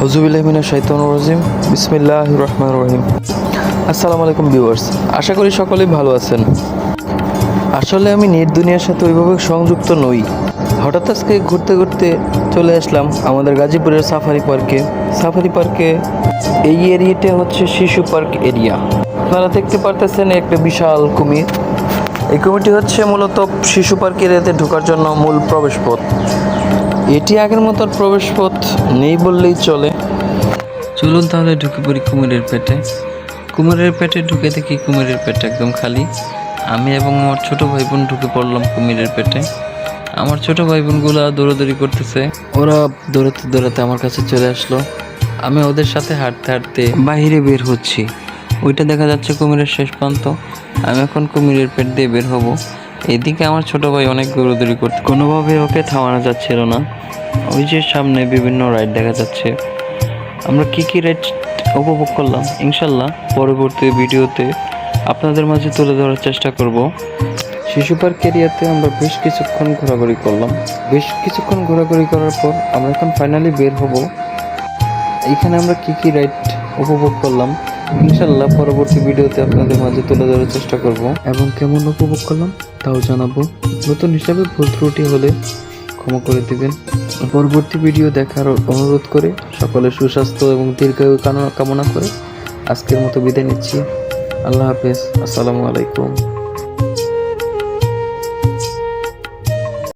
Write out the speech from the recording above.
আউযুবিল্লাহি মিনাশ শাইতানির রাজিম। বিসমিল্লাহির রহমানির রহিম। আসসালামু আলাইকুম ভিউয়ার্স, আশা করি সকলেই ভালো আছেন। আসলে আমি নেট দুনিয়ার সাথে ওইভাবে সংযুক্ত নই। হঠাৎ আজকে ঘুরতে ঘুরতে চলে আসলাম আমাদের গাজীপুরের সাফারি পার্কে। এই এরিয়াটা হচ্ছে শিশু পার্ক এরিয়া। আপনারা দেখতে পারতেছেন একটা বিশাল কুমির। এই কুমিরটি হচ্ছে মূলত শিশু পার্ক এরিয়াতে ঢোকার জন্য মূল প্রবেশপথ। এটি আগের মতো প্রবেশপথ নেই বললেই চলে। চলুন তাহলে ঢুকে পড়ি কুমিরের পেটে। কুমিরের পেটে ঢুকে দেখি কুমিরের পেট একদম খালি। আমি এবং আমার ছোট ভাই বোন ঢুকে পড়লাম কুমিরের পেটে। আমার ছোট ভাই বোনগুলো দৌড়াদৌড়ি করতেছে। ওরা দৌড়াতে দৌড়াতে আমার কাছে চলে আসলো। আমি ওদের সাথে হাঁটতে হাঁটতে বাহিরে বের হচ্ছি। ওইটা দেখা যাচ্ছে কুমিরের শেষ প্রান্ত। আমি এখন কুমিরের পেট দিয়ে বের হব। এদিকে আমার ছোট ভাই অনেক দৌড়াদৌড়ি করতে, কোনোভাবে ওকে থামানো যাচ্ছিল না। ওই যে সামনে বিভিন্ন রাইড দেখা যাচ্ছে। আমরা কি রাইড উপভোগ করলাম ইনশাল্লাহ পরবর্তী ভিডিওতে আপনাদের মাঝে তুলে ধরার চেষ্টা করব। শিশু পার্ক এরিয়াতে আমরা বেশ কিছুক্ষণ ঘোরাঘুরি করলাম। বেশ কিছুক্ষণ ঘোরাঘুরি করার পর আমরা এখন ফাইনালি বের হব। এইখানে আমরা কি রাইড উপভোগ করলাম ইনশাল্লাহ পরবর্তী ভিডিওতে আপনাদের মাঝে তুলে ধরার চেষ্টা করব এবং কেমন উপভোগ করলাম তাও জানাবো। নতুন হিসাবে ভুল ত্রুটি হলে ক্ষমা করে দিবেন। পরবর্তী ভিডিও দেখার অনুরোধ করে সকলের সুস্বাস্থ্য এবং দীর্ঘায়ু কামনা করে আজকের মতো বিদায় নিচ্ছি। আল্লাহ হাফেজ। আসসালামু আলাইকুম।